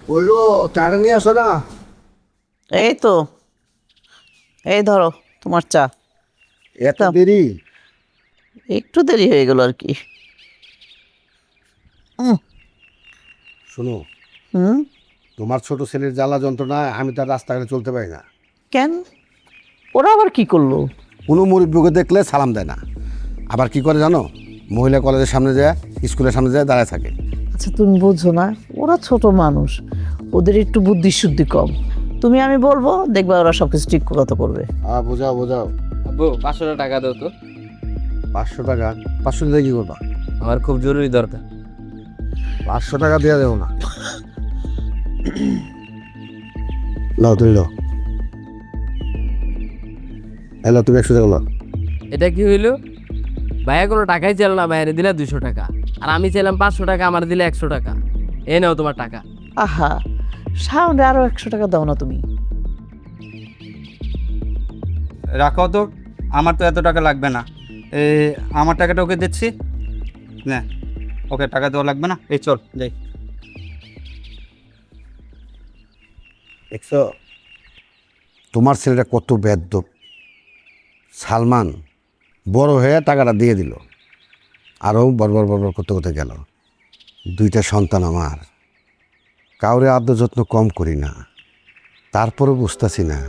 বললো চাটা নিয়ে আসো না। এই তো, এই ধরো তোমার চা। এত দেরি? একটু দেরি হয়ে গেল আর কি। শোনো, হুম, তোমার ছোট ছেলের জ্বালা যন্ত্রণায় আমি তার রাস্তাঘাটে চলতে পারি না। কেন? ওরা আবার কি করলো? কোনো মুরব্বীকে দেখলে সালাম দেয় না। আবার কি করে জানো? মহিলা কলেজের সামনে যায়, স্কুলের সামনে যায় দাঁড়ায় থাকে। আচ্ছা তুমি বুঝছো না, ওরা ছোট মানুষ, ওদের একটু বুদ্ধি শুদ্ধি কম। তুমি আমি বলবো, দেখবা ওরা সবকিছু ঠিক কথা করবে। বোঝাও বোঝাও। আব্বু 500 টাকা দাও তো। 500 টাকা? 500 টাকা কি করবা? আমার খুব জরুরি দরকার। 500 টাকা দেওয়া যাবো না। নাও তুমি নাও। হ্যালো, তুমি 100 টাকা নাও। এটা কি হইলো? ভাইয়া কোনো টাকাই চাইল না, ভাইয়ারে দিলা 200 টাকা, আর আমি চাইলাম 500 টাকা, আমার দিলে 100 টাকা। এই নাও তোমার টাকা। আহা, সাউন্ডে আরো 100 টাকা দাও না তুমি। রাখো তো, আমার তো এত টাকা লাগবে না। আমার টাকাটা ওকে দিচ্ছি না, ওকে টাকা দেওয়া লাগবে না। এই চল যাই। দেখছো তোমার ছেলেটা কত বেয়াদব। সালমান বড় হয়ে টাকাটা দিয়ে দিল, আরও বড় করতে করতে গেল। 2টা সন্তান আমার, কাউরে আদর যত্ন কম করি না, তারপরেও বুঝতেছি না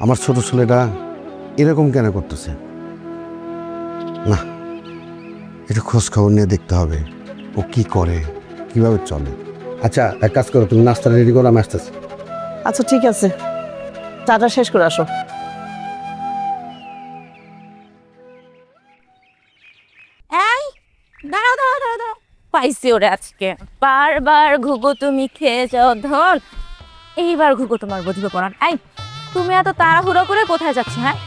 আমার ছোট ছেলেটা এরকম কেন করতেছে। না, একটু খোঁজ খবর নিয়ে দেখতে হবে ও কি করে, কিভাবে চলে। আচ্ছা এক কাজ করো, তুমি নাস্তাটা রেডি করো, আমি আসতেছি। আচ্ছা ঠিক আছে, চাটা শেষ করে আসো। এই দাঁড়াও দাঁড়াও দাঁড়াও দাঁড়াও, পাইছি ওরে আজকে। বারবার ঘুঘু তুমি খেয়ে যাও ধন, এইবার ঘুঘু তোমার বুঝবে পড়ান। এই তুমি এত তাড়াহুড়ো করে কোথায় যাচ্ছ? হ্যাঁ,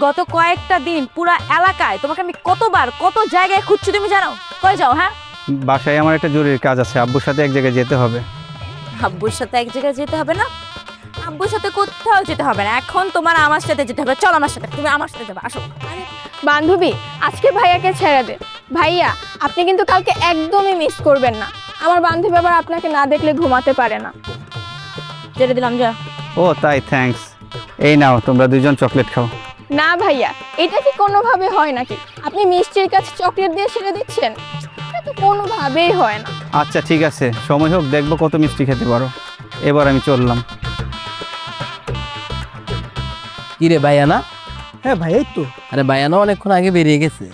গত কয়েকটা দিন পুরা এলাকায় তোমাকে আমি কতবার কত জায়গায় খুঁজছি, তুমি জানো? কই যাও? হ্যাঁ, বাসায় আমার একটা জরুরি কাজ আছে, আব্বুর সাথে এক জায়গায় যেতে হবে। আব্বুর সাথে এক জায়গায় যেতে হবে না? আব্বুর সাথে কোথাও যেতে হবে না, এখন তোমার আমার সাথে যেতে হবে। চলো আমার সাথে, তুমি আমার সাথে যাবে, আসো। বান্ধবী, আজকে ভাইয়াকে ছেড়ে দে। ভাইয়া, আপনি কিন্তু কালকে একদমই মিস করবেন না। আমার বান্ধবী আবার আপনাকে না দেখলে ঘুমাতে পারে না। যেতে দিলাম, যা। ও তাই, থ্যাঙ্কস। এই নাও, তোমরা 2জন চকলেট খাও। না ভাইয়া, এটা কি কোনোভাবে হয় নাকি? আপনি মিষ্টির কাছে চকলেট দিয়ে ছেড়ে দিচ্ছেন, এটা তো কোনোভাবেই হয় না। আচ্ছা ঠিক আছে, সময় হোক, দেখবো কত মিষ্টি খেতে পারো। এবার আমি চললাম। কি রে ভাইয়া না? হ্যাঁ ভাই, এই তো। আরে ভাইয়া না অনেকক্ষণ আগে বেরিয়ে গেছে।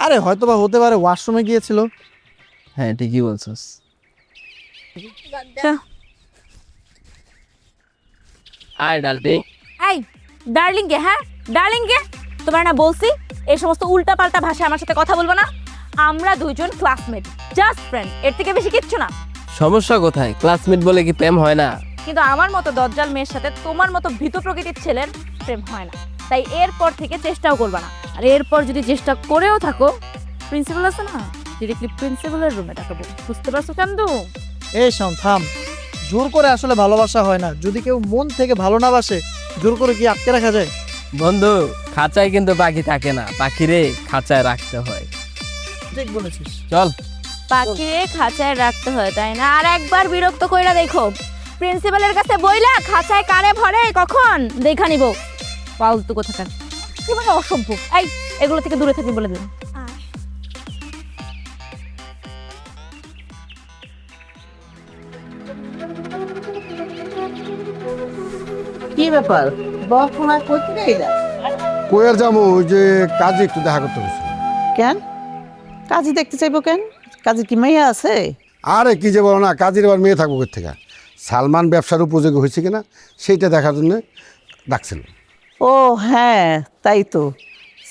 আরে হয়তো বা হতে পারে, ওয়াশরুমে গিয়েছিল। হ্যাঁ ঠিকই বলছস। আয় ডালটি। এই ডার্লিং কে? হ্যাঁ ডার্লিং কে? তোমার না বলছি এই সমস্ত উল্টাপাল্টা ভাষায় আমার সাথে কথা বলবো না। আমরা দুইজন ক্লাসমেট, জাস্ট ফ্রেন্ড, এর থেকে বেশি কিচ্ছু না। সমস্যা কোথায়? ক্লাসমেট বলে কি প্রেম হয় না? কিন্তু আমার মতো দজ্জাল মেয়ের সাথে তোমার মতো ভীতু প্রকৃতির ছেলের প্রেম হয় না, তাই এরপর থেকে চেষ্টাও করবা না। আর এরপর যদি চেষ্টা করেও থাকো, প্রিন্সিপাল আছে না, ডিরেক্টলি প্রিন্সিপালের রুমে ডাকবো, বুঝতে পারছো কান্দু? এই শোন, থাম। জোর করে আসলে ভালোবাসা হয় না। যদি কেউ মন থেকে ভালো না বাসে, জোর করে কি আটকে রাখা যায়? বন্ধু, খাঁচায় কিন্তু পাখি থাকে না, পাখিরে খাঁচায় রাখতে হয়। ঠিক বলেছিস। চল। পাখিরে খাঁচায় রাখতে হয়, তাই না? আর একবার বিরক্ত কইরা দেখো, প্রিন্সিপালের কাছে বইলা খাঁচায় কারে ভরে কখন দেখা নিব। ফালতু কোথাকার, কি মানে অসভ্য। এই এগুলো থেকে দূরে থাকবি বলে দিলাম। কি ব্যাপার, বর্তমানে কোথায় গেলা? কই আর যাবো, ওই যে কাজে একটু দেখা করতে গেছি। কেন? কাজী দেখতে চাইবো কেন? কাজী কি মেয়ে আছে? আরে কি যে বলো না, কাজের এবার মেয়ে থাকবো কোথা থেকে। সালমান ব্যবসার উপযোগী হয়েছে কিনা সেইটা দেখার জন্য ডাকছিল। ও হ্যাঁ, তাই তো।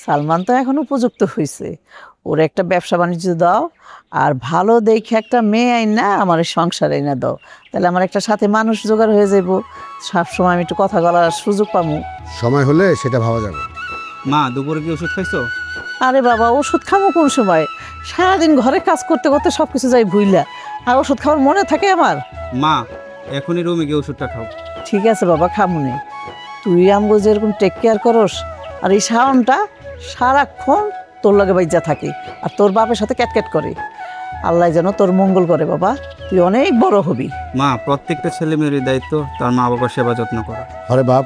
সালমান তো এখন উপযুক্ত হয়েছে, ওর একটা ব্যবসা বাণিজ্য দাও, আর ভালো দেখে একটা মেয়ে আইন না আমার সংসার আইনা দাও, তাহলে আমার একটা সাথে মানুষ জোগাড় হয়ে যাবো, সবসময় আমি একটু কথা বলার সুযোগ পাবো। সময় হলে সেটা ভাবা যাবে। মা, দুপুরে কি ওষুধ খাইছো? আরে বাবা, ওষুধ খাবো কোন সময়? সারাদিন ঘরে কাজ করতে করতে সব কিছু যাই ভুইলা, আর ওষুধ খাওয়ার মনে থাকে আমার? মা, এখনই রুমে গিয়ে ওষুধটা খাও। ঠিক আছে বাবা, খামুনে। তুই আমগো যেরকম টেক কেয়ার করস, আর এই শাওনটা সারাক্ষণ তোর লগে বাইজা থাকে, আর তোর বাপের সাথে ক্যাটক্যাট করে। আল্লাহ যেন তোর মঙ্গল করে বাবা, তুই অনেক বড় হবি। মা, প্রত্যেকটা ছেলে মেয়েরই দায়িত্ব তার মা বাবার সেবা যত্ন করা। আরে বাপ,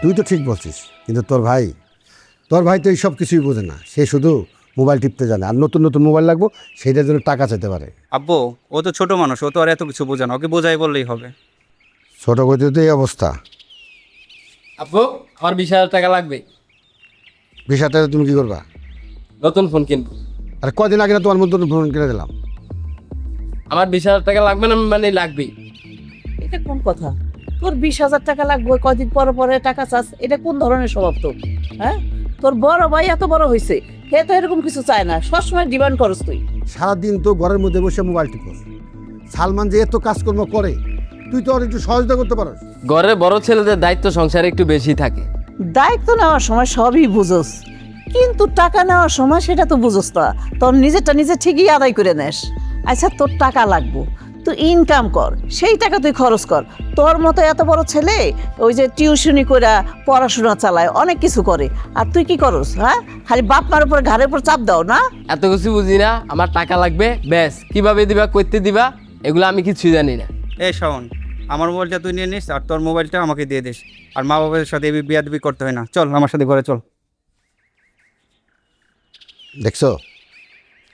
তুই তো ঠিক বলছিস, কিন্তু তোর ভাই তো এই সব কিছুই বোঝে না। সে শুধু মোবাইল টিপতে জানে, আর নতুন নতুন মোবাইল লাগবো সেইটার জন্য টাকা চাইতে পারে। আব্বু, ও তো ছোট মানুষ, ও তো আর এত কিছু বোঝে না, ওকে বোঝাই বললেই হবে। ছোট গতিতে তো এই অবস্থা। আব্বু, আমার 20,000 টাকা লাগবে, 20,000 টাকা তুমি কি করবা? নতুন ফোন কিনবো। আর কদিন আগে না তোমার মধ্যে ফোন কিনে দিলাম। আমার 20,000 টাকা লাগবে না, মানে লাগবেই। এটা কোন কথা? তোর 20,000 টাকা লাগবে, কয়দিন পরে পরে টাকা চাস, এটা কোন ধরনের স্বভাব তোর? হ্যাঁ, তোর বড় ভাই এত বড় হয়েছে, সে তো এরকম কিছু চায় না, সবসময় ডিমান্ড করস তুই। সারাদিন তো ঘরের মধ্যে বসে মোবাইল টিপস। সালমান যে এত কাজকর্ম করে, তুই তো আর একটু সহযোগিতা করতে পারস। ঘরের বড় ছেলেদের দায়িত্ব সংসারে একটু বেশি থাকে। দায়িত্ব নেওয়ার সময় সবই বুঝোস, কিন্তু টাকা নেওয়ার সময় সেটা তো বুঝোস না। তোর নিজেরটা নিজে ঠিকই আদায় করে নেস। আচ্ছা, তোর টাকা লাগবো, তুই ইনকাম কর, সেই টাকা তুই খরচ কর। তোর মতো এত বড় ছেলে ওই যে টিউশনি করে পড়াশোনা চালায়, অনেক কিছু করে, আর তুই কি করস? হ্যাঁ, খালি বাপ মার উপর ঘাড়ের উপর চাপ দাও না। এত কিছু বুঝি না, আমার টাকা লাগবে ব্যাস। কিভাবে দিবা, করতে দিবা, এগুলো আমি কিছুই জানি না। এই শাওন, আমার মোবাইলটা তুই নিয়ে নিস, আর তোর মোবাইলটা আমাকে দিয়ে দিস। আর মা বাবার সাথে বিয়াদবি করতে হয় না। চল আমার সাথে ঘরে চল। দেখছো,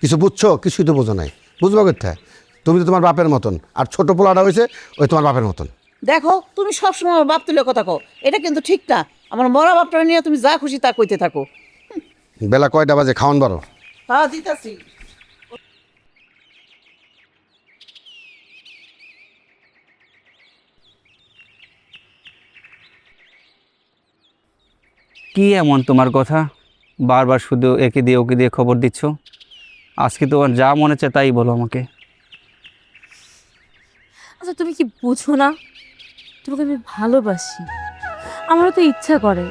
কিছু বুঝছো? কিছুই তো বোঝো নাই, বুঝবো কোথায়? তুমি তো তোমার বাপের মতন, আর ছোট পোলাটা হয়েছে ওই তোমার বাপের মতন। দেখো, তুমি সবসময় আমার বাপ তুলে কথা কও, এটা কিন্তু ঠিক না। আমার মরা বাপটা নিয়ে তুমি যা খুশি তা কইতে থাকো। বেলা কয়টা বাজে? খাওয়ান বারো। হ্যাঁ, দিতাছি। কি এমন তোমার কথা, বারবার শুধু একে দিয়ে ওকে দিয়ে খবর দিচ্ছ? আজকে তোমার যা মনে চায় তাই বলো আমাকে। আচ্ছা, তুমি কি বুঝো না? তোমাকে আমি ভালোবাসি, আমারও তো ইচ্ছা করে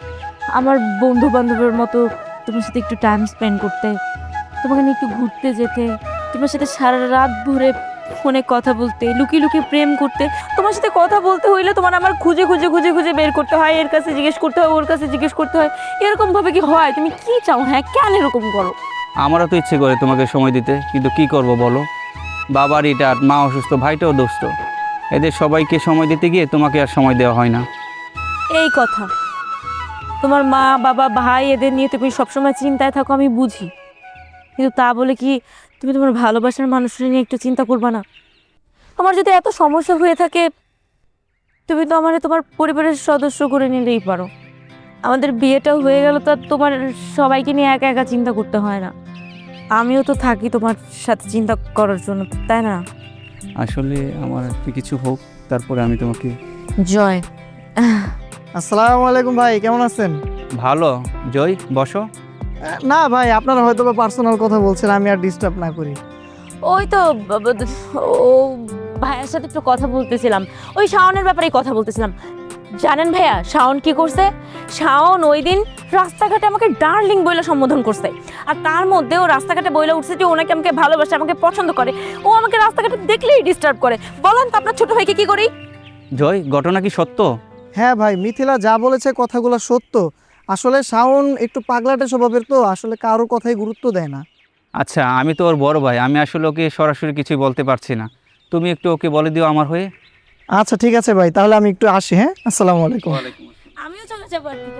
আমার বন্ধু বান্ধবের মতো তোমার সাথে একটু টাইম স্পেন্ড করতে, তোমাকে নিয়ে একটু ঘুরতে যেতে, তোমার সাথে সারা রাত ভরে ফোনে কথা বলতে, লুকিয়ে লুকিয়ে প্রেম করতে। তোমার সাথে কথা বলতে হইলে তোমার আমার খুঁজে খুঁজে খুঁজে খুঁজে বের করতে হয়, এর কাছে জিজ্ঞেস করতে হয়, ওর কাছে জিজ্ঞেস করতে হয়। এরকমভাবে কি হয়? তুমি কি চাও? হ্যাঁ, কেন এরকম করো? আমারও তো ইচ্ছে করে তোমাকে সময় দিতে, কিন্তু কি করব বলো? বাবা রিটায়ার্ড, মা অসুস্থ, ভাইটাও দুস্থ, এদের সবাইকে সময় দিতে গিয়ে তোমাকে আর সময় দেওয়া হয় না। এই কথা, তোমার মা বাবা ভাই এদের নিয়ে তুমি সবসময় চিন্তায় থাকো, আমি বুঝি, কিন্তু তা বলে কি তুমি তোমার ভালোবাসার মানুষের নিয়ে একটু চিন্তা করবা না? তোমার যদি এত সমস্যা হয়ে থাকে, তুমি তো আমার তোমার পরিবারের সদস্য করে নিলেই পারো। আমাদের বিয়েটাও হয়ে গেল, তো আর তোমার সবাইকে নিয়ে একা একা চিন্তা করতে হয় না। আমিও তো থাকি তোমার সাথে চিন্তা করার জন্য, তাই না? আসলে আমার একটু কিছু হোক, তারপরে আমি তোমাকে। জয়, আসসালামু আলাইকুম ভাই, কেমন আছেন? ভালো। জয়, বসো। না ভাই, আপনারা হয়তো বা পার্সোনাল কথা বলছেন, আমি আর ডিস্টার্ব না করি। ওই তো ও ভাইয়ার সাথে একটু কথা বলতেছিলাম, ওই শাওনের ব্যাপারেই কথা বলতেছিলাম। জানেন ভাইয়া, শাওন কি করছে? শাওন ওই দিন রাস্তাঘাটে আমাকে ডার্লিং বইলে সম্বোধন করছে, আর তার মধ্যে ও রাস্তাঘাটে বইলে উঠছে যে ওনাকে আমাকে ভালোবাসে, আমাকে পছন্দ করে। ও আমাকে রাস্তাঘাটে দেখলেই ডিস্টার্ব করে। বলেন তো আপনার ছোট ভাইকে কি করি? জয়, ঘটনা কি সত্য? হ্যাঁ ভাই, মিথিলা যা বলেছে কথাগুলো সত্য। আসলে শাওন একটু পাগলাটে স্বভাবের, তো আসলে কারোর কথাই গুরুত্ব দেয় না। আচ্ছা, আমি তো ওর বড় ভাই, আমি আসলে ওকে সরাসরি কিছুই বলতে পারছি না। তুমি একটু ওকে বলে দিও আমার হয়ে। আচ্ছা ঠিক আছে ভাই, তাহলে আমি একটু আসি। হ্যাঁ, আসসালামু আলাইকুম। আমিও চলে যাবো আর কি।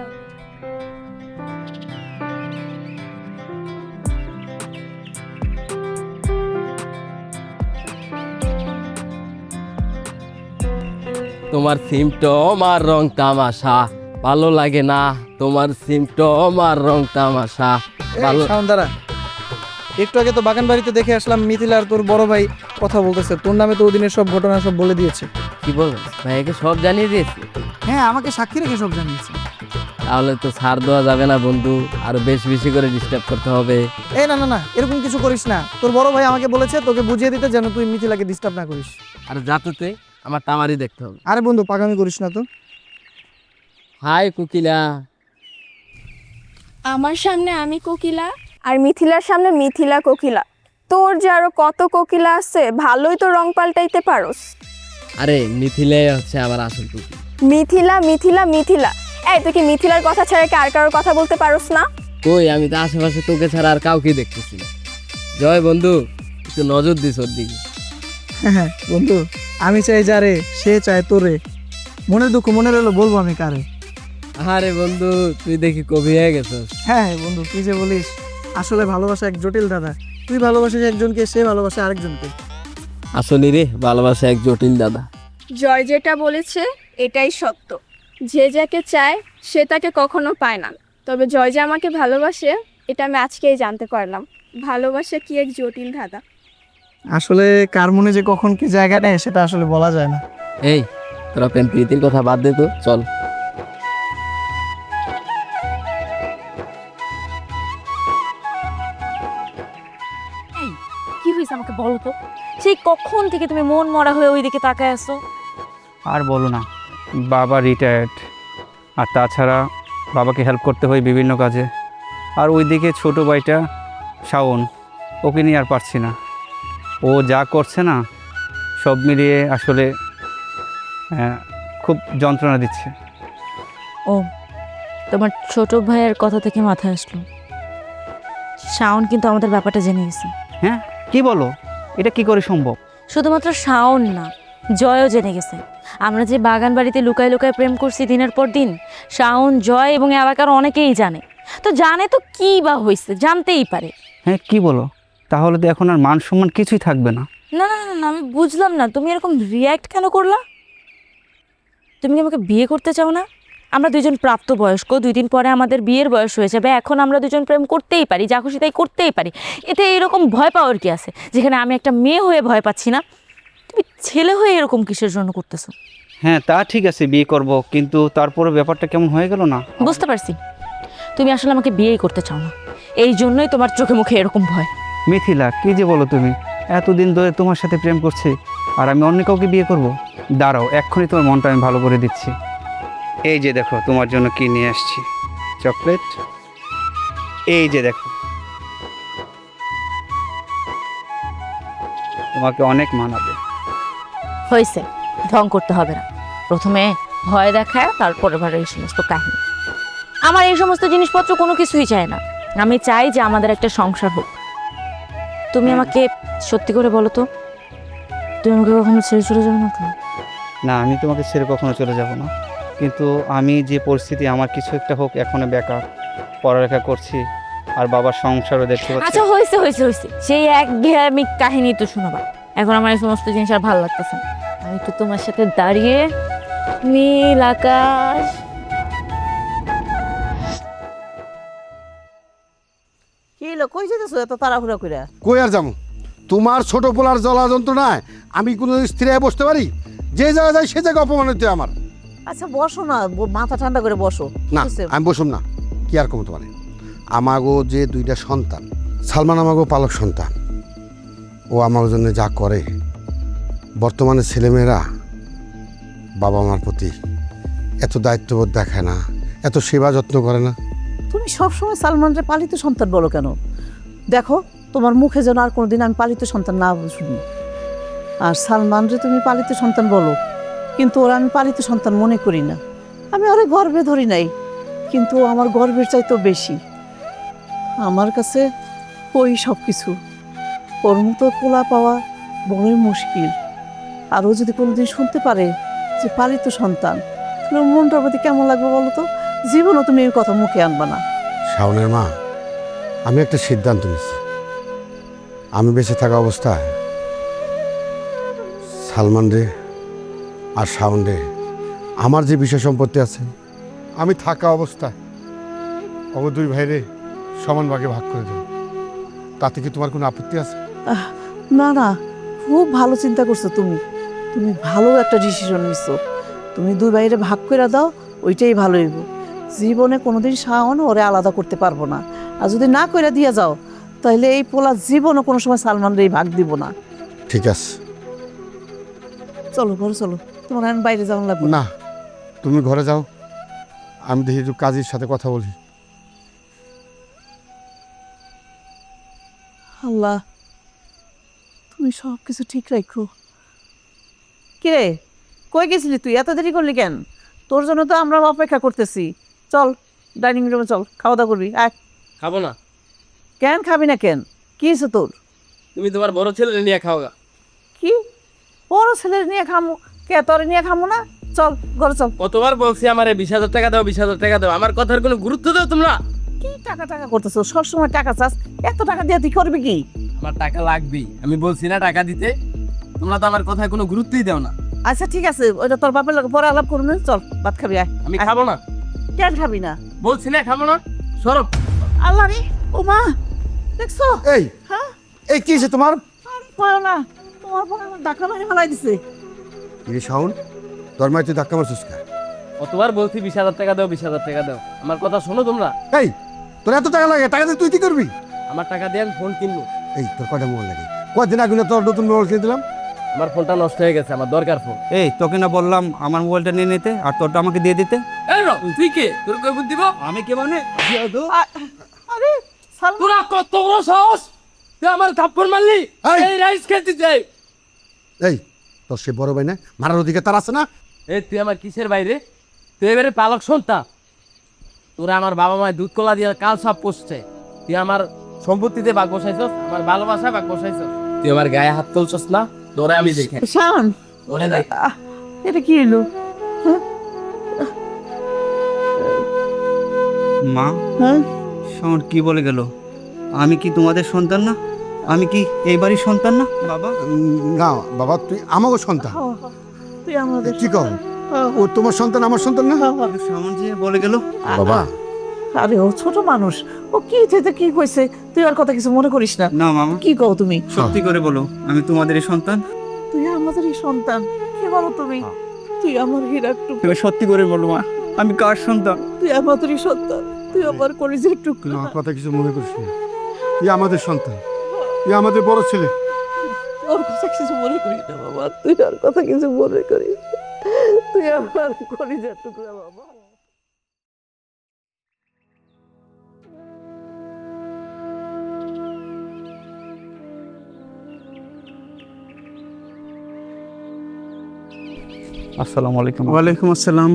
তোমার সিমটম আর রং তামাশা ভালো লাগে না, তোমার সিমটম আর রং তামাশা ভালো। শাওন দাঁড়া, একটু আগে তো বাগান বাড়িতে দেখে আসলাম মিথিলা আর তোর বড় ভাই কথা বলতেছে, তোর নামে তো ওদিনের সব ঘটনা সব বলে দিয়েছে। কি বলো, ভাইয়াকে সব জানিয়ে দিয়েছি? হ্যাঁ, আমাকে সাক্ষী রেখে সব জানিয়েছে। তাহলে তো ছাড় দেওয়া যাবে না বন্ধু, আরো বেশি বেশি করে ডিস্টার্ব করতে হবে। এই না না না, এরকম কিছু করিস না। তোর বড় ভাই আমাকে বলেছে তোকে বুঝিয়ে দিতে যেন তুই মিথিলাকে ডিস্টার্ব না করিস। আর যাতে আমার তামারি দেখতে হবে। আরে বন্ধু, পাগামি করিস না তো। হাই কোকিলা। আমার সামনে আমি কোকিলা, আর মিথিলার সামনে মিথিলা কোকিলা। তোর যে আরো কত কোকিলা আছে, ভালোই তো রং পাল্টাইতে পারোস। আরে মিথিলাই হচ্ছে আমার আসল কোকিলা। মিথিলা মিথিলা মিথিলা, এই তুই কি মিথিলার কথা ছাড়া কি আর কারোর কথা বলতে পারোস না? কই, আমি তো আশেপাশে তোকে ছাড়া আর কাউকে দেখতেছি না। জয় বন্ধু, একটু নজর দিস ওর দিকে। হ্যাঁ বন্ধু, আমি চাই যারে সে চায় তোরে। মনের দুঃখ মনে রইলো বলবো আমি কারে। আরে বন্ধু তুই দেখি কবি হয়ে গেছিস। হ্যাঁ বন্ধু, তুই যে বলিস আসলে ভালোবাসা এক জটিল দাদা। তুই ভালোবাসিস একজনকে, সে ভালোবাসে আরেকজনকে। আসলে রে ভালোবাসা এক জটিল দাদা। জয় যেটা বলেছে এটাই সত্য। যে যাকে চায় সে তাকে কখনো পায় না, তবে জয় যে আমাকে ভালোবাসে এটা আমি আজকেই জানতে পারলাম। ভালোবাসা কি এক জটিল ধাঁধা। আসলে কার মনে যে কখন কি জায়গা নেয় সেটা আসলে বলা যায় না। এই তোরা প্রেম প্রীতির কথা বাদ দে তো, চল। কি হয়েছে আমাকে বলো তো? সেই কখন থেকে তুমি মন মরা হয়ে ওইদিকে তাকায় আছো? আর বলো না, বাবা রিটায়ার্ড, আর তাছাড়া বাবাকে হেল্প করতে হয় বিভিন্ন কাজে। আর ওইদিকে ছোটো ভাইটা শাওন, ওকে নিয়ে আর পারছি না। ও যা করছে না সব মিলিয়ে আসলে খুব যন্ত্রণা দিচ্ছে। ও, তোমার ছোট ভাইয়ের কথা থেকে মাথায় আসলো, শাওন কিন্তু আমাদের ব্যাপারটা জেনে গেছে। হ্যাঁ কি বলো, এটা কি করে সম্ভব? শুধুমাত্র শাওন না, জয়ও জেনে গেছে। আমরা যে বাগান বাড়িতে লুকায় লুকায় প্রেম করছি দিনের পর দিন, শাওন, জয় এবং এলাকার অনেকেই জানে। তো জানে তো কী বা হয়েছে, জানতেই পারে। হ্যাঁ কি বলো, তাহলে তো এখন আর মান সম্মান কিছুই থাকবে না। না না না না, আমি বুঝলাম না তুমি এরকম রিয়্যাক্ট কেন করলা? তুমি কি আমাকে বিয়ে করতে চাও না? আমরা দুজন প্রাপ্তবয়স্ক, 2 দিন পরে আমাদের বিয়ের বয়স হয়ে যাবে। এখন আমরা দুজন প্রেম করতেই পারি, যা খুশি তাই করতেই পারি। এতে এরকম ভয় পাওয়ার কি আছে? যেখানে আমি একটা মেয়ে হয়ে ভয় পাচ্ছি না, তুমি ছেলে হয়ে এরকম কিসের জন্য করতেছো? হ্যাঁ তা ঠিক আছে, বিয়ে করব, কিন্তু তারপরে ব্যাপারটা কেমন হয়ে গেল না। বুঝতে পারছি তুমি আসলে আমাকে বিয়েই করতে চাও না, এই জন্যই তোমার চোখে মুখে এরকম ভয়। মিথিলা কি যে বলো তুমি, এতদিন ধরে তোমার সাথে প্রেম করছি আর আমি অন্য কাউকে বিয়ে করব? দাঁড়াও, এক্ষুনি তোমার মনটা আমি ভালো করে দিচ্ছি। এই যে দেখো তোমার জন্য কি নিয়ে আসছি, চকলেট। এই যে দেখো, তোমাকে অনেক মানাবে। হয়েছে, ঢং করতে হবে না। প্রথমে ভয় দেখায়, তারপরে ভালো এই সমস্ত কাহিনী। আমার এই সমস্ত জিনিসপত্র কোনো কিছুই চাই না। আমি চাই যে আমাদের একটা সংসার হোক। তুমি আমাকে সত্যি করে বলো তো, তুমি আমাকে কখনো ছেড়ে চলে যাবে না তো? না, আমি তোমাকে ছেড়ে কখনো চলে যাব না, কিন্তু আমি যে পরিস্থিতি, আমার কিছু একটা হোক, এখনো বেকার, পড়ালেখা করছি আর বাবার সংসারও দেখতে পাচ্ছি। আচ্ছা হয়েছে হয়েছে হয়েছে, সেই একঘেয়েমি কাহিনী তো শোনাবা। এখন আমার এই সমস্ত জিনিস আর ভালো লাগতেছে না। আমি একটু তোমার সাথে দাঁড়িয়ে নীল আকাশ। কি হলো, কই যেতেছো এত তাড়াহুড়া করে? কই আর যাবো? তোমার ছোট পোলার জ্বলা যন্ত্রণায় আমি কোনো স্থির হয়ে বসতে পারি? যে জায়গায় যাই সে জায়গায় অপমান হতে আমার। আচ্ছা বসো না, মাথা ঠান্ডা করে বসো। না কি হইছে? আমি বসুম না। কি আর কম তোমার, আমাগো যে 2টা সন্তান, সালমান আমাগো পালক সন্তান, ও আমার জন্য যা করে, বর্তমানে ছেলেমেয়েরা বাবা মার প্রতি এত দায়িত্ববোধ দেখায় না, এত সেবা যত্ন করে না। তুমি সবসময় সালমানরে পালিত সন্তান বলো কেন? দেখো তোমার মুখে যেন আর কোনোদিন আমি পালিত সন্তান না শুনি। আর সালমানরে তুমি পালিত সন্তান বলো, কিন্তু ওরা আমি পালিত সন্তান মনে করি না। আমি ওরে গর্বে ধরি নাই, কিন্তু ও আমার গর্বের চাইতেও বেশি। আমার কাছে ওই সব কিছু। ওর মতো পোলা পাওয়া বড়ই মুশকিল। আর ও যদি কোনোদিন শুনতে পারে যে পালিত সন্তান, তাহলে ওর মনটার প্রতি কেমন লাগবে বলো তো? জীবনও তুমি এর কথা মুখে আনবা না। শাওনের মা, আমি একটা সিদ্ধান্ত নিচ্ছি। আমি বেঁচে থাকা অবস্থায় সালমান রে আর শাওন রে আমার যে বিষয় সম্পত্তি আছে, আমি থাকা অবস্থায় অব 2 ভাইরে সমান ভাগে ভাগ করে দেব। তাতে কি তোমার কোনো আপত্তি আছে? না না, খুব ভালো চিন্তা করছো তুমি। তুমি ভালো একটা ডিসিশন নিছো। তুমি 2 ভাইরে ভাগ করে দাও, ওইটাই ভালো হইব। জীবনে কোনোদিন শাওন ওরে আলাদা করতে পারবো না। আর যদি না করে দিয়ে যাও, তাহলে এই পোলা জীবনও কোনো সময় সালমানরে এই ভাগ দিব না। ঠিক আছে। চলো ঘরে চলো, তোমার আমি বাইরে যাওয়া লাগবে না। না, তুমি ঘরে যাও, আমি দেখি একটু কাজীর সাথে কথা বলি। আল্লাহ, তুমি সব কিছু ঠিক রাখো। কিরে, কই গেছিলি তুই? এত দেরি করলি কেন? তোর জন্য তো আমরা অপেক্ষা করতেছি। চল ডাইনিং রুমে চল, খাওয়া দাওয়া করবি। আয়। খাবো না। কেন খাবি না কেন? কি হয়েছে তোর? তুমি তোমার বড় ছেলে নিয়ে খাও গা। কি বড় ছেলে নিয়ে খামু? কে তোর নিয়ে খামু না? চল ঘরে চল। কতবার বলছি আমার 20,000 টাকা দাও, 20,000 টাকা দাও, আমার কথার কোনো গুরুত্ব দাও তোমরা? কি টাকা টাকা করতেছো? সবসময় টাকা চাস, এত টাকা দিয়ে তুই করবি কি? আমার টাকা লাগবেই, আমি বলছি না টাকা দিতে? তোমরা তো আমার কথায় কোনো গুরুত্বই দাও না। আচ্ছা ঠিক আছে, ওইটা তোর বাপের লোক পরে আলাপ করুন। চল ভাত খাবি আয়। আমি খাবো না, কেন খাবি না? বলছি না খাবো না। সরব। আল্লাহ রে, ও মা, দেখছো? এই হ্যাঁ, এই কি হয়েছে তোমার? পারো না, তোমার পরে আমার ধাক্কা মারি ফেলাই দিছে। এই শাওন, তোর মায় তুই ধাক্কা মারছিস কে? কতবার বলছি 20,000 টাকা দাও, 20,000 টাকা দাও, আমার কথা শোনো তোমরা? এই তোর এত টাকা লাগে, টাকা দিয়ে তুই কি করবি? আমার টাকা দিয়ে আমি ফোন কিনবো। এই তোর কয়টা মোবাইল লাগে? কয়দিন আগে না তোর নতুন মোবাইল কিনে দিলাম? আমার ফোনটা নষ্ট হয়ে গেছে, আমার দরকার ফোন। এই তোকে না বললাম আমার মোবাইলটা নিয়ে নিতে, আর তোরটা আমাকে দিয়ে দিতে? এই র, তুই কে? তোর কই বুদ্ধি দিব? আমি কে মানে? আরে সালমান, তোরা কত বড় সাহস, তুই আমার থাপ্পড় মারলি? এই! এই রাইস খেলতে চাই। এই তোর সে বড় ভাই না, মারার অধিকার তার আছে না? এই তুই আমার কিসের বাইরে? তুই এবারে পালক সন্তান। তোরা আমার বাবা মায়ের দুধ কলা দিয়ে কাল সব পোষছে। তুই আমার সম্পত্তিতে ভাগ বসাইছস, আমার ভালোবাসা ভাগ বসাইছস। তুই আমার গায়ে হাত তুলছস না? তোরা আমি দেখে শাওন, তোরে দেখ। এটা কি এলো? মা, হ্যাঁ, শোন কি বলে গেল? আমি কি তোমাদের সন্তান না? আমি কি এই বাড়ির সন্তান না বাবা? না বাবা, তুই আমাকে সন্তান। তুই আমাদের কি কর? ও তোমার সন্তান, আমার সন্তান না? সামন যে বলে গেল। বাবা, আরে ও ছোট মানুষ, ও কি থেকে কি কইছে, তুই আর কথা কিছু মনে করিস না। না মামা, কি কও তুমি? সত্যি করে বলো আমি তোমাদেরই সন্তান। তুই আমাদেরই সন্তান। কি বলো তুমি? তুই আমার হীরার টুকরো, তুমি সত্যি করে বলো মা, আমি কার সন্তান? তুই আমাদেরই সন্তান, তুই আমার কলিজার টুকরো। তুই আমার কথা কিছু মনে করিস না। তুই আমাদের সন্তান, তুই আমাদের বড় ছেলে। ওর কথা কিছু মনে করিস না বাবা, তুই আর কথা কিছু মনে করিস না। তুই আমার কলিজার টুকরো বাবা। আসসালামু আলাইকুম। ওয়ালাইকুম আসসালাম।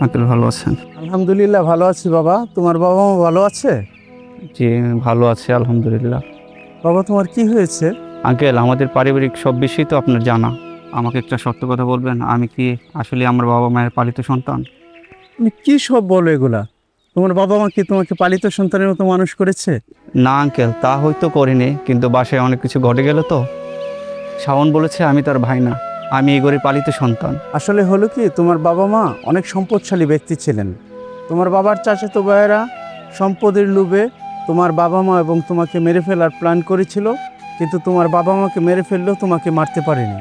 আঙ্কেল ভালো আছেন? আলহামদুলিল্লাহ ভালো আছি বাবা। তোমার বাবা মা ভালো আছে? জি ভালো আছে আলহামদুলিল্লাহ। বাবা তোমার কি হয়েছে? আঙ্কেল আমাদের পারিবারিক সব বিষয় তো আপনার জানা, আমাকে একটা সত্য কথা বলবেন, আমি কি আসলে আমার বাবা মায়ের পালিত সন্তান? তুমি কি সব বলো এগুলা? তোমার বাবা মা কি তোমাকে পালিত সন্তানের মতো মানুষ করেছে? না আঙ্কেল, তা হয়তো করিনি, কিন্তু বাসায় অনেক কিছু ঘটে গেল তো। শাওন বলেছে আমি তার ভাই না, আমি এই ঘরে পালিত সন্তান। আসলে হলো কি, তোমার বাবা মা অনেক সম্পদশালী ব্যক্তি ছিলেন। তোমার বাবার চাচাতো ভাইয়েরা সম্পদের লোভে তোমার বাবা মা এবং তোমাকে মেরে ফেলার প্ল্যান করেছিল, কিন্তু তোমার বাবা মাকে মেরে ফেললেও তোমাকে মারতে পারেনি।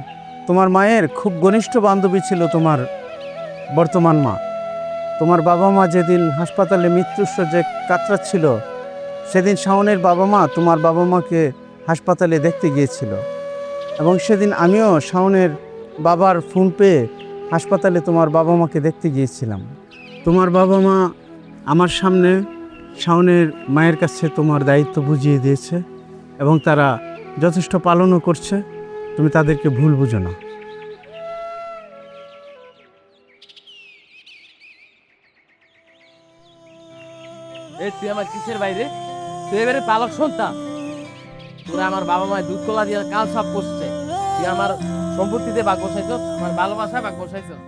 তোমার মায়ের খুব ঘনিষ্ঠ বান্ধবী ছিল তোমার বর্তমান মা। তোমার বাবা মা যেদিন হাসপাতালে মৃত্যুশয্যে কাতরাচ্ছিল, সেদিন শাওনের বাবা মা তোমার বাবা মাকে হাসপাতালে দেখতে গিয়েছিল, এবং সেদিন আমিও শাওনের বাবার ফোন পেয়ে হাসপাতালে তোমার বাবা মাকে দেখতে গিয়েছিলাম। তোমার বাবা মা আমার সামনে শাওনের মায়ের কাছে তোমার দায়িত্ব বুঝিয়ে দিয়েছে, এবং তারা যথেষ্ট পালনও করছে। তুমি তাদেরকে ভুল বুঝো না। এই তুই আমার কিসের বাইরে? তুই এবারে পালক সন্তান। তোরা আমার বাবা মায়ের দুধ কলা দিয়ে কাল সব পোষছে। তুই আমার সম্পত্তিতে ভাগ বসাইছস, আমার ভালোবাসা ভাগ বসাইছস।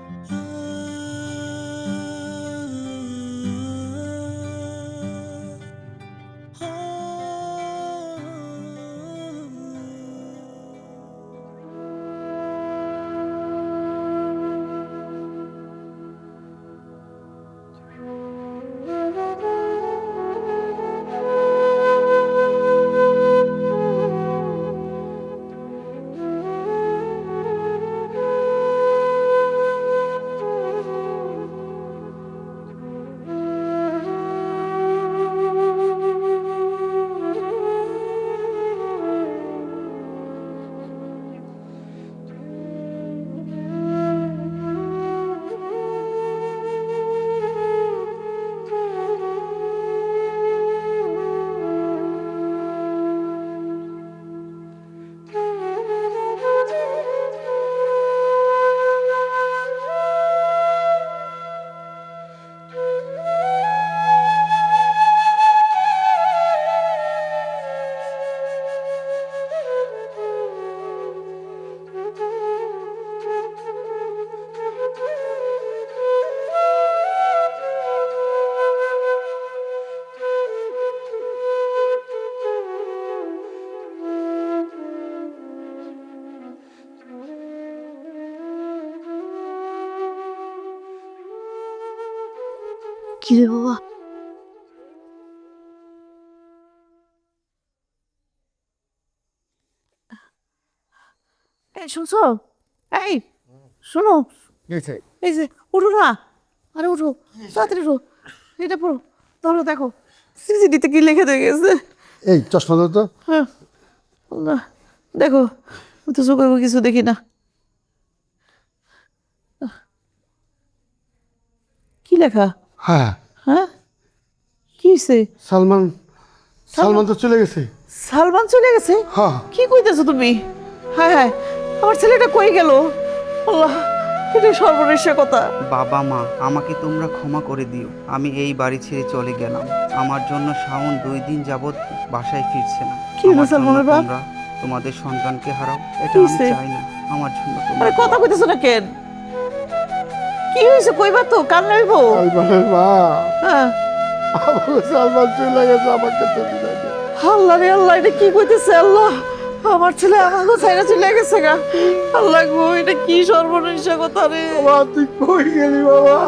কি রে বাবা? এই শুনছো? এই শোনো, এই যে উঠো না, আরে উঠো, তাড়াতাড়ি উঠো, এটা পড়ো, ধরো দেখো সিসিটিতে কি লিখে দিয়ে গেছে। এই চশমা দাও তো। হ্যাঁ, আল্লাহ, দেখো আমি তো চোখে কিছু দেখি না। কি লেখা? হ্যাঁ, হ্যাঁ, কি হয়েছে? সালমান সালমান তো চলে গেছে। সালমান চলে গেছে? হ্যাঁ। কি কইতেছো তুমি? হায় হায়, আমার ছেলেটা কই গেল? আল্লাহ, এটা সর্বনেশের কথা। বাবা মা, আমাকে তোমরা ক্ষমা করে দিও। আমি এই বাড়ি ছেড়ে চলে গেলাম। আমার জন্য শাওন 2 দিন যাবৎ বাসায় ফিরছে না। কি হলো আমার জন্য সালমানের বাপ? তোমরা তোমাদের সন্তানকে হারাও, এটা কি আমি হইছে? চাই না। আমার জন্য আরে তোমরা কথা কইতেছো না কেন? কি হয়েছে কইবা তো, কান নাইব? সালমানের মা, হ্যাঁ, আমার সালমান চলে গেছে, আমাকে চলে গেছে। আল্লাহ রে আল্লাহ, এটা কি কইতেছে? আল্লাহ, আমার ছেলে আমাকে ছাইরা চলে গেছে গা। আল্লাহ গো, এটা কি সর্বনেশের কথা রে? বাবা তুই কই গেলি বাবা?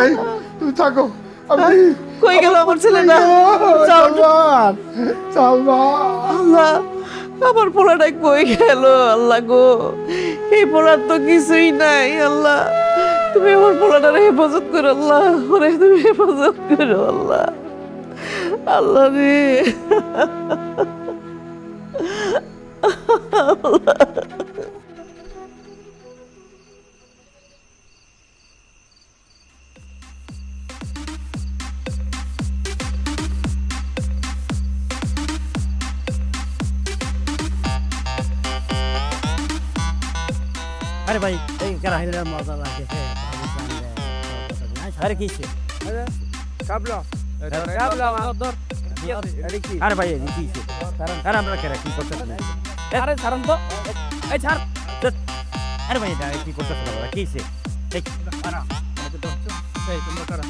এই তুই থাকো, আমি কই গেল আমার ছেলেটা? যাও। সালমান, সালমান। আল্লাহ, আমার পোলাটা কই গেল? আল্লাহ গো, এই পোলার তো কিছুই নাই। আল্লাহ, তুমি আমার পোলাটার হেফাজত করো। আল্লাহ, ওরে তুমি হেফাজত করো। আল্লাহ, আল্লাহ রে। আরে ভাই এই কারাহিনের মজা লাগে আরে কিছে আরে ভাই এই কিছে আরে আমরা কেরা কি করতেছ আরে ছাড়ুন তো এই ছাড় আরে ভাই এটা কি করতেছ আমরা কিছে এই আরা আমাকে তো এই তোমরা কারা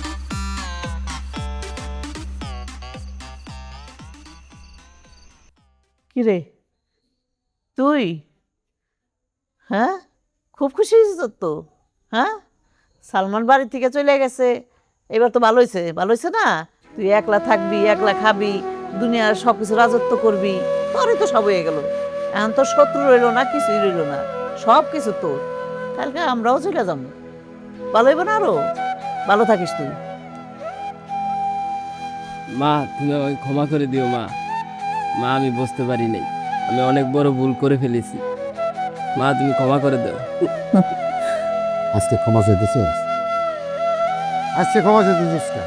কি রে তুই? হ্যাঁ, খুব খুশি হয়েছিস তো? হ্যাঁ, সালমান বাড়ি থেকে চলে গেছে, এবার তো ভালো হয়েছে। ভালো হয়েছে না? তুই একলা থাকবি, একলা খাবি, দুনিয়ার সব কিছু রাজত্ব করবি, তোরই তো সব হয়ে গেল। এখন তোর শত্রু রইলো না, কিছুই রইলো না, সব কিছু তোর। কালকে আমরাও চলে যাবো, ভালো হইব না? আরো ভালো থাকিস তুই। মা তুমি আমাকে ক্ষমা করে দিও মা। মা আমি বুঝতে পারি নাই, আমি অনেক বড় ভুল করে ফেলেছি। মা তুমি ক্ষমা করে দাও। আজকে ক্ষমা চাইতেছিস? আজকে ক্ষমা চাইতেছিস না?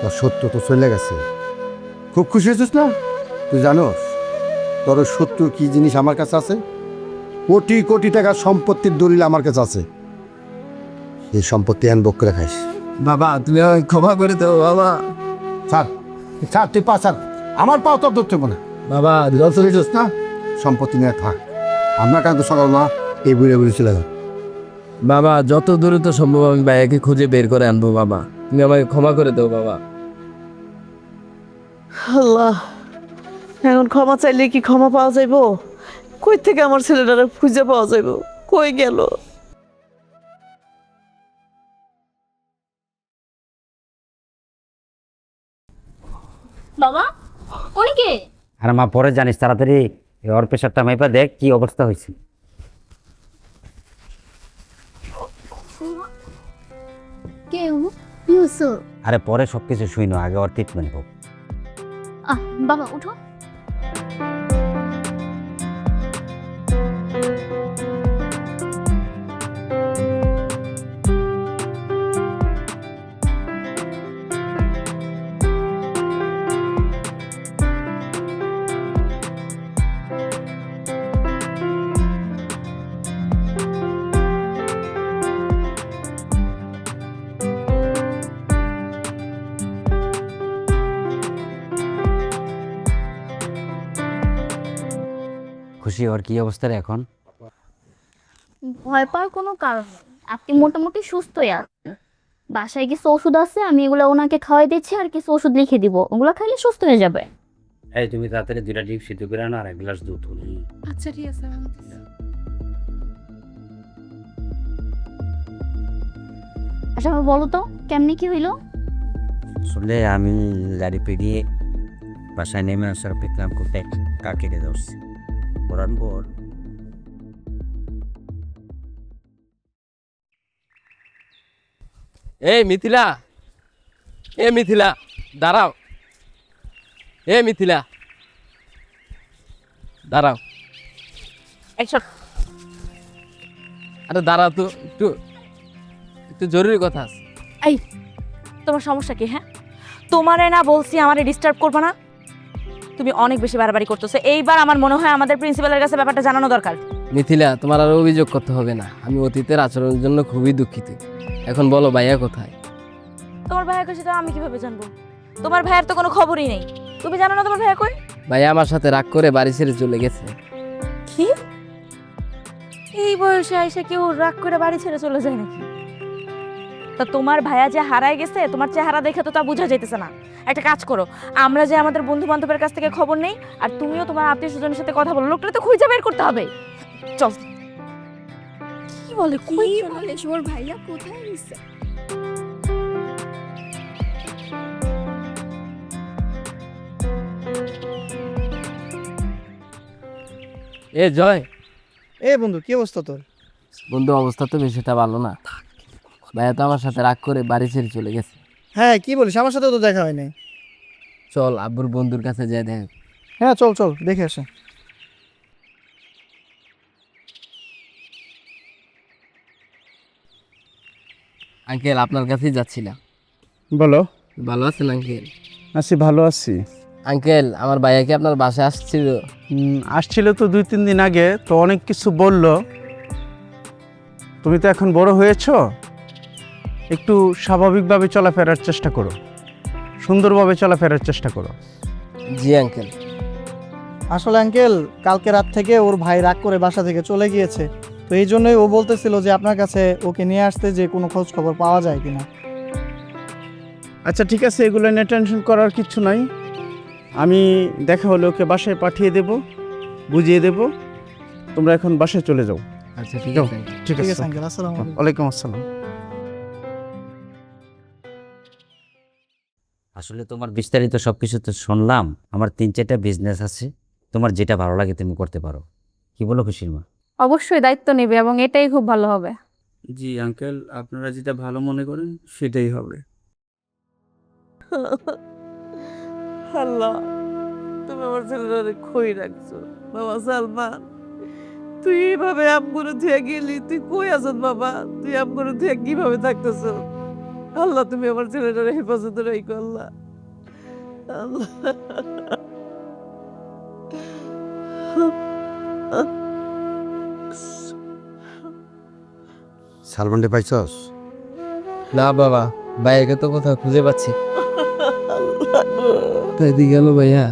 তোর সত্য তো চলে গেছে, খুব খুশি হয়েছিস না? তুই জানোস তোর সত্য কি জিনিস আমার কাছে আছে? কোটি কোটি টাকার সম্পত্তির দলিল আমার কাছে আছে। এই সম্পত্তি আনবক করে খাইস। বাবা তুমি আমাকে ক্ষমা করে দাও বাবা। স্যার স্যার তুই পা স্যার, আমার পাও তো ধরতে হবে না বাবা। জল চলেছিস না, সম্পত্তি নিয়ে থাক। আমরা কিন্তু সকাল না এই বুড়ে বুড়ে চলে যান। বাবা যত দ্রুত সম্ভব আমি ভাইয়াকে খুঁজে বের করে আনবো বাবা, তুমি আমাকে ক্ষমা করে দাও বাবা। আল্লাহ, এখন ক্ষমা চাইলে কি ক্ষমা পাওয়া যাইব? কই থেকে আমার ছেলেটারে খুঁজে পাওয়া যাইব? কই গেল? বাবা উনি কে? আরে মা পরে জানিস, তাড়াতাড়ি ওর প্রেশারটা মাইপা দেখ কি অবস্থা হয়েছে। কে ইউসুফ? আরে পরে সবকিছু শুইনো, আগে ওর ট্রিটমেন্ট হোক। বাবা উঠো। খুশি ওর কি অবস্থা রে এখন? ভয় পাওয়ার কোনো কারণ নেই, আপনি মোটামুটি সুস্থই আছেন। বাসায় কিছু ওষুধ আছে, আমি এগুলো ওনাকে খাওয়াই দিচ্ছি, আর কিছু ওষুধ লিখে দিব, ওগুলো খাইলে সুস্থ হয়ে যাবে। এই তুমি তাড়াতাড়ি 2টা ডিম সিদ্ধ করে আনো আর 1 গ্লাস দুধ। আচ্ছা ঠিক আছে। আচ্ছা বলো তো কেমনি কি হইলো? আসলে আমি গাড়ি পেরিয়ে বাসায় নেমে আসার দেখলাম কোথায় কাকেরে ধরছে করার পর এই মিথিলা, এ মিথিলা দাঁড়াও, এ মিথিলা দাঁড়াও। একশো আরে দাঁড়াও তো, একটু একটু জরুরি কথা আছে। এই তোমার সমস্যা কি? হ্যাঁ, তোমারে না বলছি আমারে ডিস্টার্ব করবে না? তুমি অনেক বেশি বাড়াবাড়ি করতেছো। এইবার আমার মনে হয় আমাদের প্রিন্সিপালের কাছে ব্যাপারটা জানানো দরকার। মিথিলা, তোমার আর অভিযোগ করতে হবে না, আমি অতীতের আচরণের জন্য খুবই দুঃখিত। এখন বলো ভাইয়া কোথায়? তোমার ভাইয়া কই সেটা আমি কিভাবে জানবো? তোমার ভাইয়ের তো কোনো খবরই নেই। তুমি জানো না তোমার ভাইয়া কই? ভাইয়া আমার সাথে রাগ করে বাড়ি ছেড়ে চলে গেছে। কি? এই বয়সে এসে কেউ রাগ করে বাড়ি ছেড়ে চলে যায় নাকি? তা তোমার ভাইয়া যে হারায় গেছে, তোমার চেহারা দেখে তো তা বোঝা যাইতেছে না। একটা কাজ করো, আমরা যে আমাদের বন্ধু বান্ধবের কাছ থেকে খবর নেই, আর তুমিও তোমার আত্মীয় স্বজনের সাথে কথা বলো, লোকটা তো খুঁজে বের করতে হবে। চল। কি বলে? কি বলে ওর ভাইয়া কোথায় গেছে? এ জয়, এ বন্ধু, কি অবস্থা তোর? বন্ধু অবস্থা তো বেশিটা ভালো না। ভাইয়া তো আমার সাথে রাগ করে বাড়ি ছেড়ে চলে গেছে। হ্যাঁ, কি বলিস, আমার সাথে তো দেখা হয়নি। চল আব্বুর বন্ধুর কাছে যাই দেখ। হ্যাঁ, চল চল দেখে আসে। আঙ্কেল, আপনার কাছেই যাচ্ছিলাম। বলো। ভালো আছেন আঙ্কেল? আছি, ভালো আছি। আঙ্কেল, আমার ভাইয়া কি আপনার বাসায় আসছিল? আসছিল তো 2-3 দিন আগে, তো অনেক কিছু বললো। তুমি তো এখন বড় হয়েছো, একটু স্বাভাবিকভাবে চলাফেরার চেষ্টা করো, সুন্দরভাবে চলাফেরার চেষ্টা করো। জি আঙ্কেল। আসলে আঙ্কেল, কালকে রাত থেকে ওর ভাই রাগ করে বাসা থেকে চলে গিয়েছে, তো এই জন্যই ও বলতেছিল যে আপনার কাছে ওকে নিয়ে আসতে, যে কোনো খোঁজ খবর পাওয়া যায় কিনা। আচ্ছা ঠিক আছে, এগুলো নিয়ে টেনশন করার কিছু নাই। আমি দেখা হলে ওকে বাসায় পাঠিয়ে দেব, বুঝিয়ে দেব। তোমরা এখন বাসায় চলে যাও। আচ্ছা ঠিক যাও। আছে। ঠিক ঠিক আছে আছে আঙ্কেল, আসসালামু আলাইকুম। ওয়ালাইকুম আসসালাম। আসলে তোমার বিস্তারিত সব কিছু তো শুনলাম। আমার 3-4টা বিজনেস আছে, তোমার যেটা ভালো লাগে তুমি করতে পারো। কি বলো খুশির মা? অবশ্যই দায়িত্ব নেবে এবং এটাই খুব ভালো হবে। জি আঙ্কেল, আপনারা যেটা ভালো মনে করেন সেটাই হবে। আল্লাহ, তুমি আমার ছেলেটারে কই রাখছো? বাবা সালমান, তুই এইভাবে আমগুলো ধুয়ে গেলি, তুই কই আছত বাবা? তুই আমগুলো ধুয়ে কিভাবে থাকতেছ? আল্লাহ, তুমি আমার ছেলেটারে হেফাজত রাখো আল্লাহ। আল্লাহ, সালমানডে পাইছস? না বাবা, ভাইয়াকে তো কোথাও খুঁজে পাচ্ছি। তাই দিয়ে গেল ভাইয়া।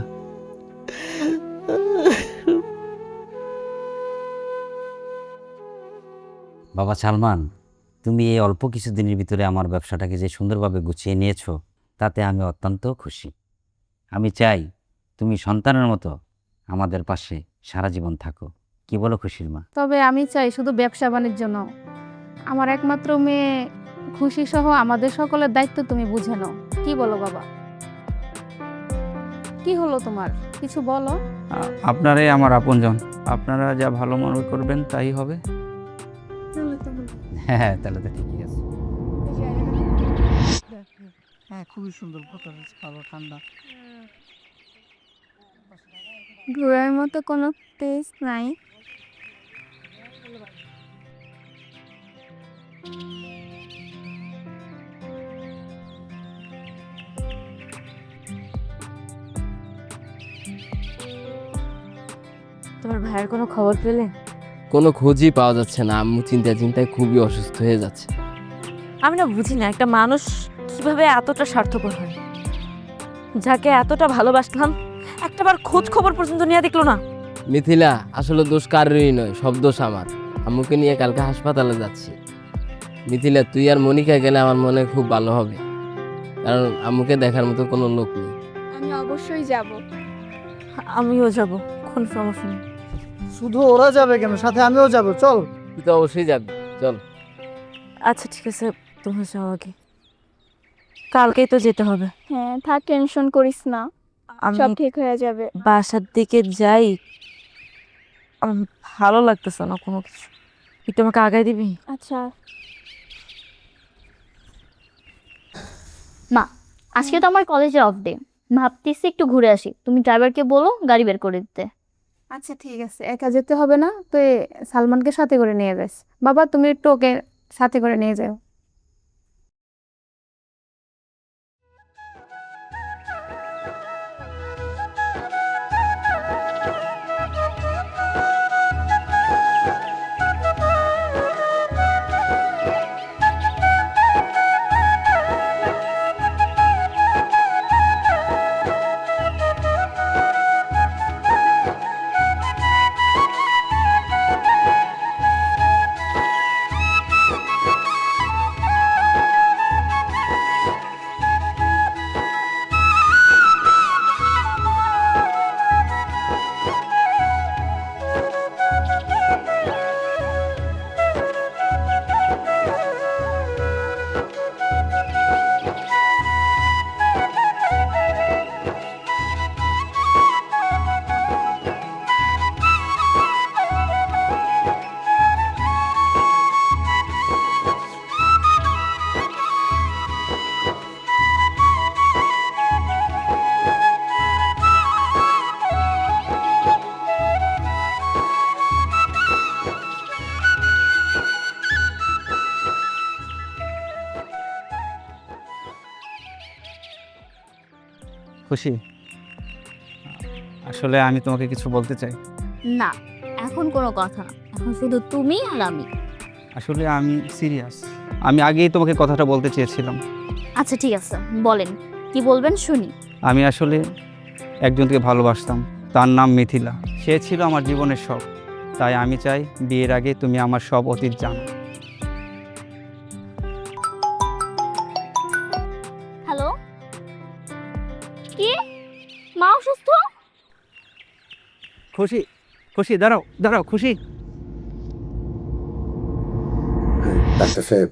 বাবা সালমান, তুমি এই অল্প কিছু দিনের ভিতরে আমার ব্যবসাটাকে যে সুন্দরভাবে গুছিয়ে নিয়েছো, তাতে আমি অত্যন্ত খুশি। আমি চাই তুমি সন্তানের মতো আমাদের পাশে সারা জীবন থাকো। কি বলো খুশির মা? তবে আমি চাই শুধু ব্যবসা বাণিজ্য নয়, আমার একমাত্র মেয়ে খুশি সহ আমাদের সকলের দায়িত্ব তুমি বুঝে নাও। কি বলো বাবা? কি হলো তোমার? কিছু বলো। আপনারাই আমার আপনজন, আপনারা যা ভালো মনে করবেন তাই হবে। হ্যাঁ, তাহলে তো ঠিকই আছে। হ্যাঁ, খুবই সুন্দর, ভালো ঠান্ডা। ঘোরার মতো কোনো প্লেস নাই? তোমার ভাইয়ের কোনো খবর পেলে? কোনো খোঁজই পাওয়া যাচ্ছে না। আম্মু চিন্তায় চিন্তায় খুবই অসুস্থ হয়ে যাচ্ছে। আমি না বুঝি না, একটা মানুষ কিভাবে এতটা স্বার্থপর হয়। যাকে এতটা ভালোবাসলাম, একটাবার খোঁজ খবর পর্যন্ত নিয়ে দেখলো না। মিথিলা, আসলে দোষ কারোরই নয়, সব দোষ আমার। আম্মুকে নিয়ে কালকে হাসপাতালে যাচ্ছি। মিথিলা, তুই আর মনিকা গেলে আমার মনে খুব ভালো হবে, কারণ আম্মুকে দেখার মতো কোনো লোক নেই। আমি অবশ্যই যাব। আমিও যাব, কোনো সমস্যা নেই। শুধু ওরা যাবে কেন, সাথে আমিও যাব, চল। তুই তো অবশ্যই যাবি, চল। আচ্ছা ঠিক আছে, তুমি যাও আগে। কালকেই তো যেতে হবে। হ্যাঁ থাক, টেনশন করিস না, আমি সব ঠিক হয়ে যাবে। বাসার দিকে যাই, আমার ভালো লাগতেছে না কোনো কিছু। একটু আমাকে আগায় দিবি? আচ্ছা। মা, আজকে তো আমার কলেজে অফ ডে, ভাবতেছি একটু ঘুরে আসি। তুমি ড্রাইভারকে বলো গাড়ি বের করে দিতে। আচ্ছা ঠিক আছে, একা যেতে হবে না, তো সালমানকে সাথে করে নিয়ে যাস। বাবা তুমি একটু ওকে সাথে করে নিয়ে যাও। খুশি, আসলে আমি তোমাকে কিছু বলতে চাই। না, এখন কোনো কথা না, এখন শুধু তুমি আর আমি। আসলে আমি সিরিয়াস, আমি আগেই তোমাকে কথাটা বলতে চেয়েছিলাম। আচ্ছা ঠিক আছে, বলেন কি বলবেন শুনি। আমি আসলে একজনকে ভালোবাসতাম, তার নাম মিথিলা। সে ছিল আমার জীবনের সব। তাই আমি চাই বিয়ের আগে তুমি আমার সব অতীত জানো। হ্যালো, কি মা অসুস্থ? খুশি, খুশি দাঁড়াও দাঁড়াও, খুশি। ডাক্তার সাহেব,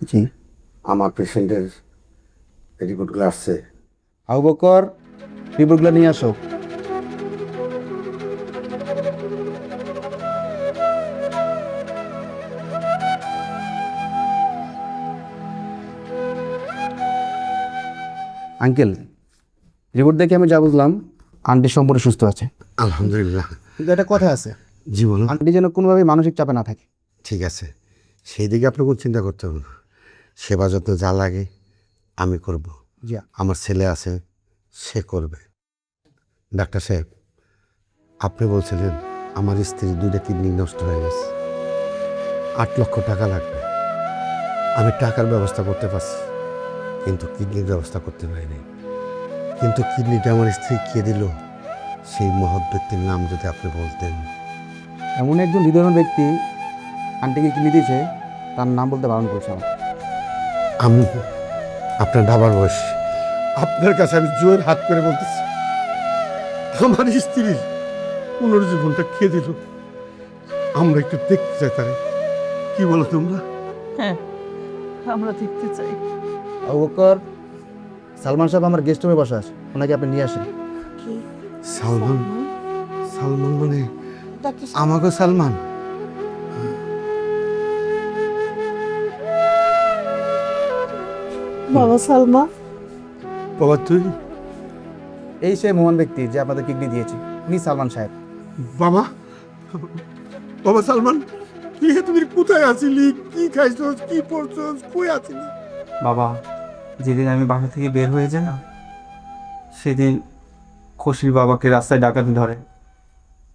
জি আমার পেশেন্টের রিপোর্টগুলো আসছে। আবু বকর, রিপোর্টগুলো নিয়ে আসো। আঙ্কেল, রিপোর্ট দেখে আমি যা বুঝলাম আন্টি সম্পূর্ণ সুস্থ আছে। আলহামদুলিল্লাহ। কিন্তু একটা কথা আছে, জি বলুন। আন্টি যেন কোনোভাবেই মানসিক চাপে না থাকে। ঠিক আছে, সেই দিকে আপনার কোনো চিন্তা করতে হবে না। সেবা যত্ন যা লাগে আমি করব। জি আমার ছেলে আছে, সে করবে। ডাক্তার সাহেব, আপনি বলছিলেন আমার স্ত্রীর 2টা কিডনি নষ্ট হয়ে গেছে, 8 লক্ষ টাকা লাগবে। আমি টাকার ব্যবস্থা করতে পারছি, কিন্তু কিডনির ব্যবস্থা করতে পারিনি। কিন্তু কিডনিটা আমার স্ত্রী কে দিল, সেই মহৎ ব্যক্তির নাম যদি আপনি বলতেন। এমন একজন হৃদয়বান ব্যক্তি আন্টিকে কিনে দিয়েছে, তার নাম বলতে বারণ করছে আমার। আমি আপনার ঢাবার বয়স, আপনার কাছে আমি জোর হাত করে বলতেছি, আমার স্ত্রীর পুনর্জীবনটা খেয়ে দিল। আমরা একটু দেখতে চাই তারে, কি বলো তোমরা? হ্যাঁ, আমরা দেখতে চাই। আবু বকর, সালমান সাহেব আমার গেস্ট রুমে বসা আছে, ওনাকে আপনি নিয়ে আসেন। সালমান? সালমান মানে আমাকে সালমান? বাবা সালমা, বাবা তুই? এই সেই মহান ব্যক্তি যে আপনাদের কিডনি দিয়েছে, উনি সালমান সাহেব। বাবা, বাবা সালমান, তুই তুমি কোথায় আছিলি? কি খাইছস, কি পড়ছস, কই আছিলি? বাবা, যেদিন আমি বাসা থেকে বের হয়ে যাই না, সেদিন খুশির বাবাকে রাস্তায় ডাকাতি ধরে।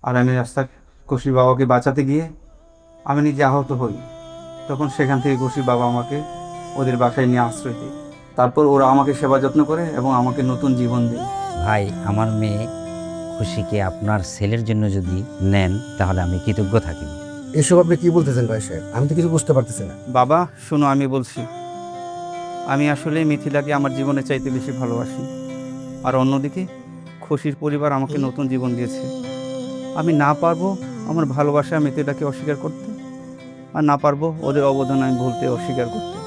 আর আমি রাস্তায় খুশির বাবাকে বাঁচাতে গিয়ে আমি নিজে আহত হই। তখন সেখান থেকে খুশির বাবা আমাকে ওদের বাসায় নিয়ে আশ্রয় দেয়। তারপর ওরা আমাকে সেবা যত্ন করে এবং আমাকে নতুন জীবন দেয়। ভাই, আমার মেয়ে খুশিকে আপনার ছেলের জন্য যদি নেন তাহলে আমি কৃতজ্ঞ থাকিব। এসব আপনি কি বলতেছেন ভাই সাহেব? আমি তো কিছু বুঝতে পারতেছি না। বাবা শোনো, আমি বলছি, আমি আসলে মিথিলাকে আমার জীবনের চাইতে বেশি ভালোবাসি। আর অন্যদিকে খুশির পরিবার আমাকে নতুন জীবন দিয়েছে। আমি না পারবো আমার ভালোবাসা মিথিলাকে অস্বীকার করতে, আর না পারবো ওদের অবদান আমি ভুলতে অস্বীকার করতে।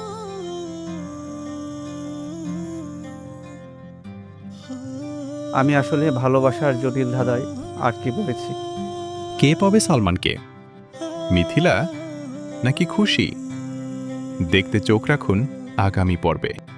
আমি আসলে ভালোবাসার জটিল ধাঁধায় আটকে পড়েছি। কে পাবে সালমানকে, মিথিলা নাকি খুশি? দেখতে চোখ রাখুন আগামী পর্বে।